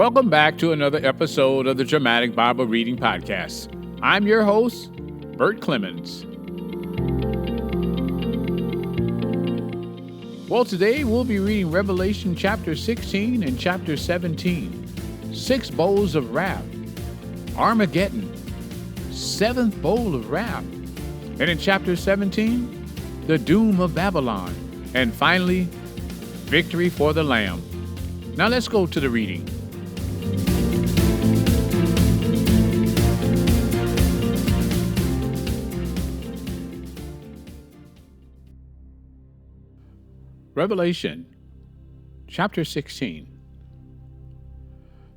Welcome back to another episode of the Dramatic Bible Reading Podcast. I'm your host, Bert Clemens. Well, today we'll be reading Revelation chapter 16 and chapter 17. 6 bowls of wrath. Armageddon. 7th bowl of wrath. And in chapter 17, the doom of Babylon. And finally, victory for the Lamb. Now let's go to the reading. Revelation chapter 16.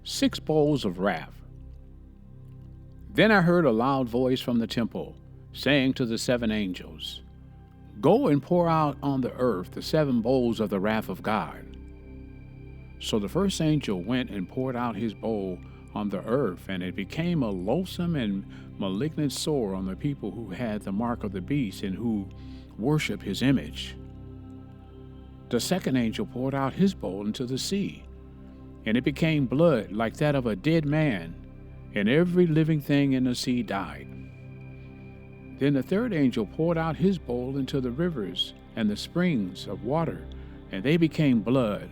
6 bowls of wrath. Then I heard a loud voice from the temple, saying to the 7 angels, "Go and pour out on the earth the 7 bowls of the wrath of God." So the first angel went and poured out his bowl on the earth, and it became a loathsome and malignant sore on the people who had the mark of the beast and who worship his image. The second angel poured out his bowl into the sea, and it became blood like that of a dead man, and every living thing in the sea died. Then the third angel poured out his bowl into the rivers and the springs of water, and they became blood.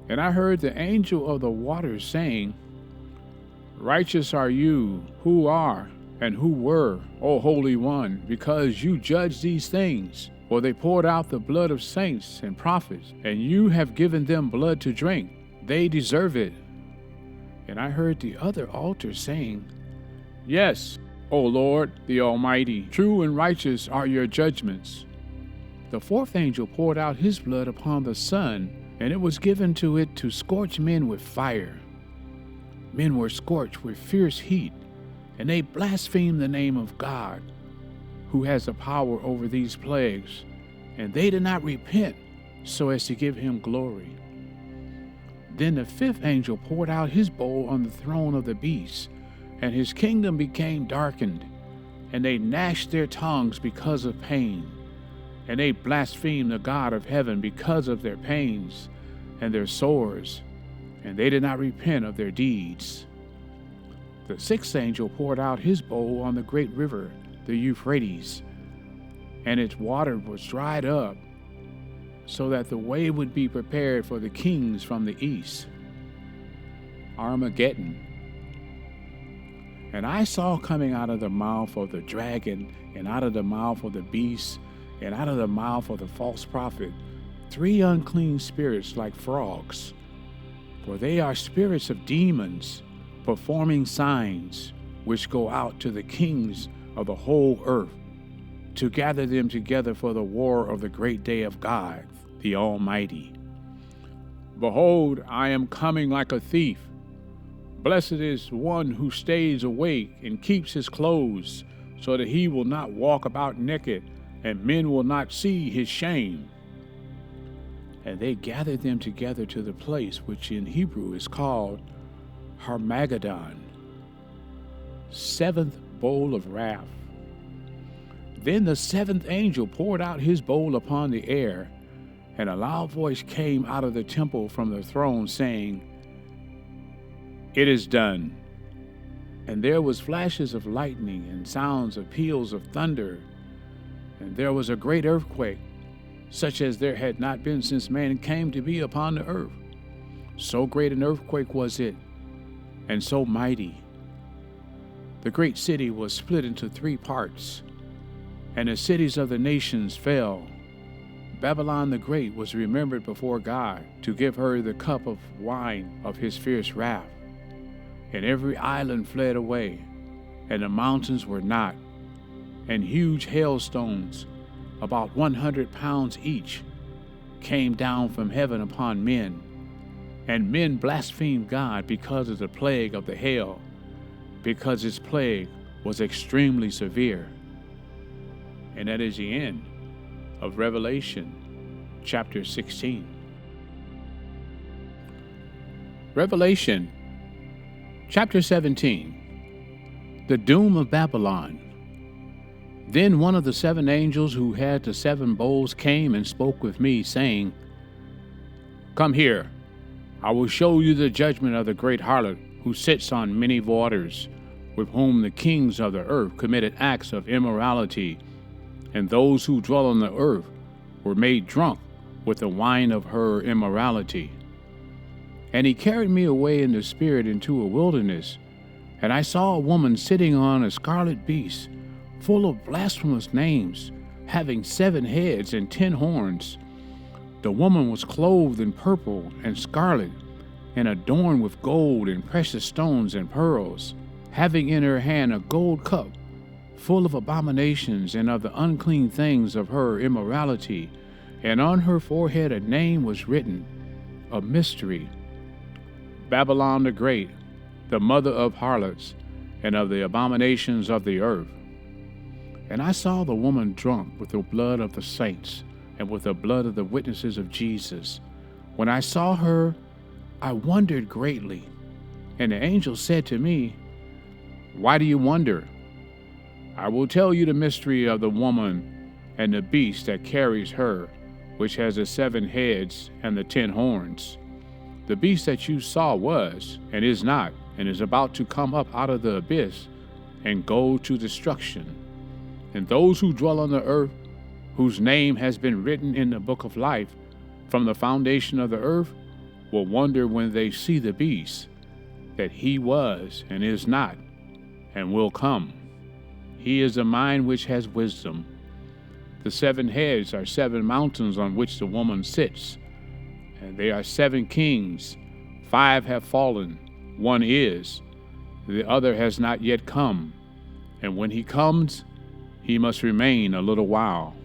And I heard the angel of the waters saying, "Righteous are you who are and who were, O Holy One, because you judge these things. For they poured out the blood of saints and prophets, and you have given them blood to drink. They deserve it." And I heard the other altar saying, "Yes, O Lord, the Almighty, true and righteous are your judgments." The fourth angel poured out his blood upon the sun, and it was given to it to scorch men with fire. Men were scorched with fierce heat, and they blasphemed the name of God, who has the power over these plagues, and they did not repent so as to give him glory. Then the fifth angel poured out his bowl on the throne of the beast, and his kingdom became darkened, and they gnashed their tongues because of pain, and they blasphemed the God of heaven because of their pains and their sores, and they did not repent of their deeds. The sixth angel poured out his bowl on the great river, the Euphrates, and its water was dried up, so that the way would be prepared for the kings from the east. Armageddon. And I saw coming out of the mouth of the dragon, and out of the mouth of the beast, and out of the mouth of the false prophet, 3 unclean spirits like frogs, for they are spirits of demons, performing signs, which go out to the kings of the whole earth, to gather them together for the war of the great day of God, the Almighty. Behold, I am coming like a thief. Blessed is one who stays awake and keeps his clothes, so that he will not walk about naked, and men will not see his shame. And they gathered them together to the place which in Hebrew is called Armageddon. 7th bowl of wrath. Then the 7th angel poured out his bowl upon the air, and a loud voice came out of the temple from the throne, saying, "It is done." And there was flashes of lightning and sounds of peals of thunder, and there was a great earthquake, such as there had not been since man came to be upon the earth. So great an earthquake was it, and so mighty. The great city was split into 3 parts, and the cities of the nations fell. Babylon the Great was remembered before God to give her the cup of wine of his fierce wrath. And every island fled away, and the mountains were not, and huge hailstones, about 100 pounds each, came down from heaven upon men. And men blasphemed God because of the plague of the hail, because its plague was extremely severe. And that is the end of Revelation chapter 16. Revelation chapter 17. The doom of Babylon. Then one of the 7 angels who had the 7 bowls came and spoke with me, saying, "Come here, I will show you the judgment of the great harlot who sits on many waters, with whom the kings of the earth committed acts of immorality, and those who dwell on the earth were made drunk with the wine of her immorality. And he carried me away in the spirit into a wilderness, and I saw a woman sitting on a scarlet beast, full of blasphemous names, having 7 heads and 10 horns. The woman was clothed in purple and scarlet, and adorned with gold and precious stones and pearls, having in her hand a gold cup full of abominations and of the unclean things of her immorality, and on her forehead a name was written, a mystery, Babylon the Great, the mother of harlots and of the abominations of the earth. And I saw the woman drunk with the blood of the saints and with the blood of the witnesses of Jesus. When I saw her, I wondered greatly. And the angel said to me, Why do you wonder? I will tell you the mystery of the woman and the beast that carries her, which has the 7 heads and the 10 horns. The beast that you saw was, and is not, and is about to come up out of the abyss and go to destruction. And those who dwell on the earth, whose name has been written in the book of life from the foundation of the earth, will wonder when they see the beast, that he was, and is not, and will come. He is the mind which has wisdom. The 7 heads are 7 mountains on which the woman sits, and they are 7 kings. 5 have fallen, 1 is, the other has not yet come. And when he comes, he must remain a little while.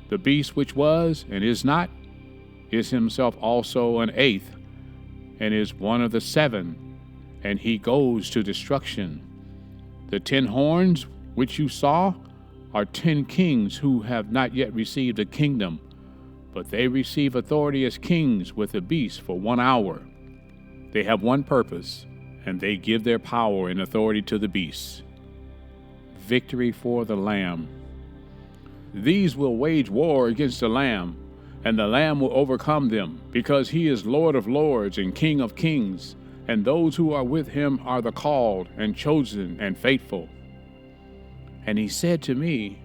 The beast which was and is not is himself also an 8th, and is one of the 7, and he goes to destruction. The 10 horns which you saw are 10 kings who have not yet received a kingdom, but they receive authority as kings with the beast for 1 hour. They have one purpose, and they give their power and authority to the beast. Victory for the Lamb. These will wage war against the Lamb, and the Lamb will overcome them, because he is Lord of lords and King of kings, and those who are with him are the called and chosen and faithful. And he said to me,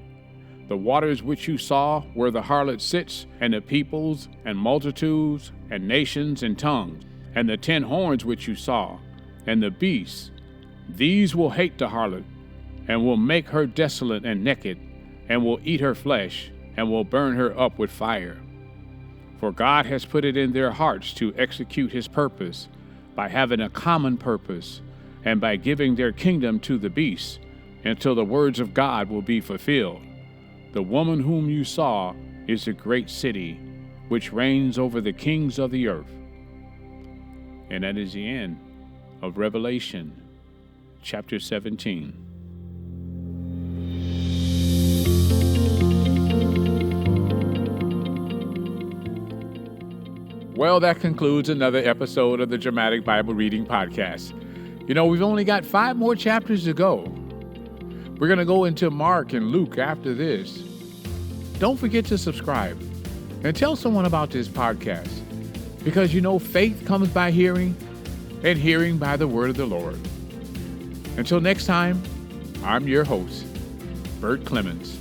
The waters which you saw where the harlot sits, and the peoples and multitudes and nations and tongues, and the 10 horns which you saw, and the beast, these will hate the harlot, and will make her desolate and naked, and will eat her flesh, and will burn her up with fire. For God has put it in their hearts to execute his purpose, by having a common purpose, and by giving their kingdom to the beast, until the words of God will be fulfilled. The woman whom you saw is the great city, which reigns over the kings of the earth. And that is the end of Revelation, chapter 17. Well, that concludes another episode of the Dramatic Bible Reading Podcast. You know, we've only got 5 more chapters to go. We're going to go into Mark and Luke after this. Don't forget to subscribe and tell someone about this podcast, because you know faith comes by hearing, and hearing by the word of the Lord. Until next time, I'm your host, Bert Clemens.